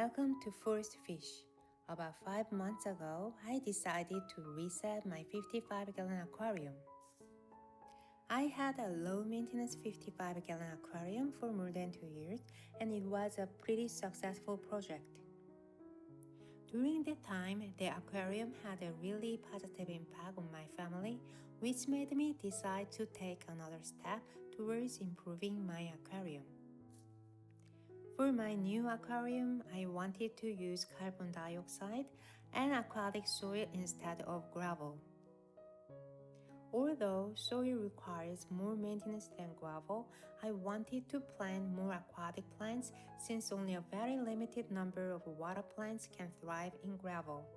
Welcome to Forest Fish. About 5 months ago, I decided to reset my 55-gallon aquarium. I had a low-maintenance 55-gallon aquarium for more than 2 years, and it was a pretty successful project. During that time, the aquarium had a really positive impact on my family, which made me decide to take another step towards improving my aquarium. For my new aquarium, I wanted to use carbon dioxide and aquatic soil instead of gravel. Although soil requires more maintenance than gravel, I wanted to plant more aquatic plants since only a very limited number of water plants can thrive in gravel.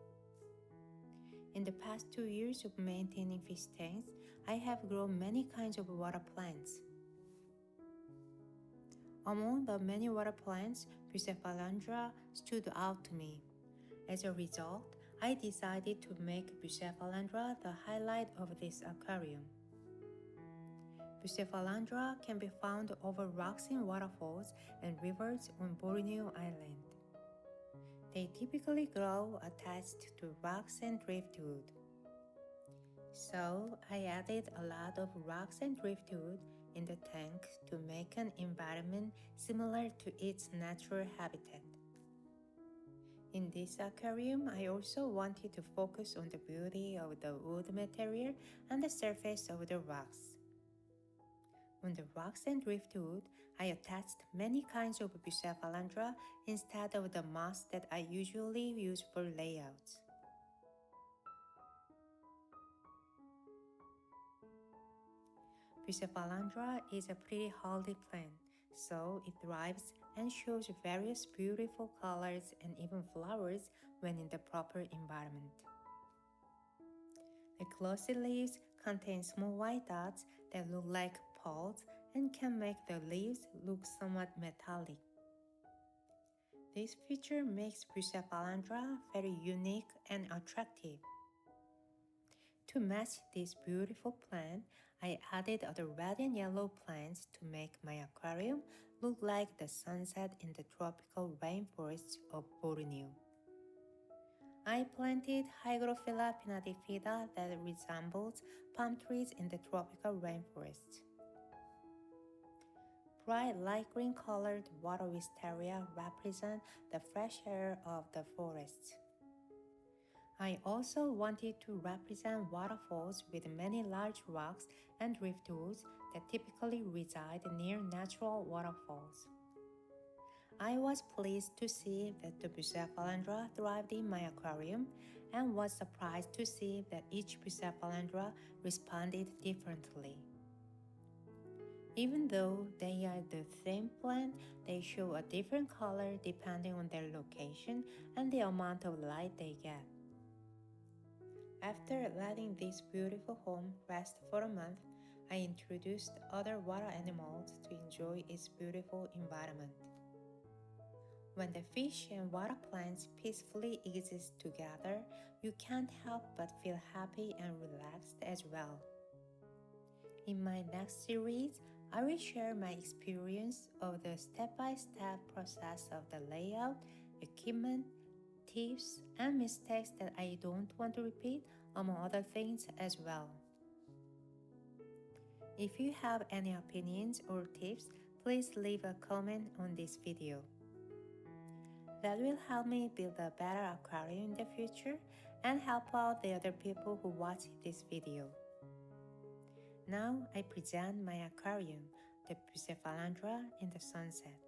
In the past 2 years of maintaining fish tanks, I have grown many kinds of water plants. Among the many water plants, Bucephalandra stood out to me. As a result, I decided to make Bucephalandra the highlight of this aquarium. Bucephalandra can be found over rocks in waterfalls and rivers on Borneo Island. They typically grow attached to rocks and driftwood. So I added a lot of rocks and driftwood in the tank to make an environment similar to its natural habitat. In this aquarium, I also wanted to focus on the beauty of the wood material and the surface of the rocks. On the rocks and driftwood, I attached many kinds of Bucephalandra instead of the moss that I usually use for layouts. Bucephalandra is a pretty hardy plant, so it thrives and shows various beautiful colors and even flowers when in the proper environment. The glossy leaves contain small white dots that look like pearls and can make the leaves look somewhat metallic. This feature makes Bucephalandra very unique and attractive. To match this beautiful plant, I added other red and yellow plants to make my aquarium look like the sunset in the tropical rainforests of Borneo. I planted Hygrophila pinnatifida that resembles palm trees in the tropical rainforest. Bright light green colored water wisteria represent the fresh air of the forest. I also wanted to represent waterfalls with many large rocks and driftwoods that typically reside near natural waterfalls. I was pleased to see that the Bucephalandra thrived in my aquarium and was surprised to see that each Bucephalandra responded differently. Even though they are the same plant, they show a different color depending on their location and the amount of light they get. After letting this beautiful home rest for a month, I introduced other water animals to enjoy its beautiful environment. When the fish and water plants peacefully exist together, you can't help but feel happy and relaxed as well. In my next series, I will share my experience of the step-by-step process of the layout, equipment, tips, and mistakes that I don't want to repeat, among other things as well. If you have any opinions or tips, please leave a comment on this video. That will help me build a better aquarium in the future and help out the other people who watch this video. Now I present my aquarium, the Bucephalandra in the sunset.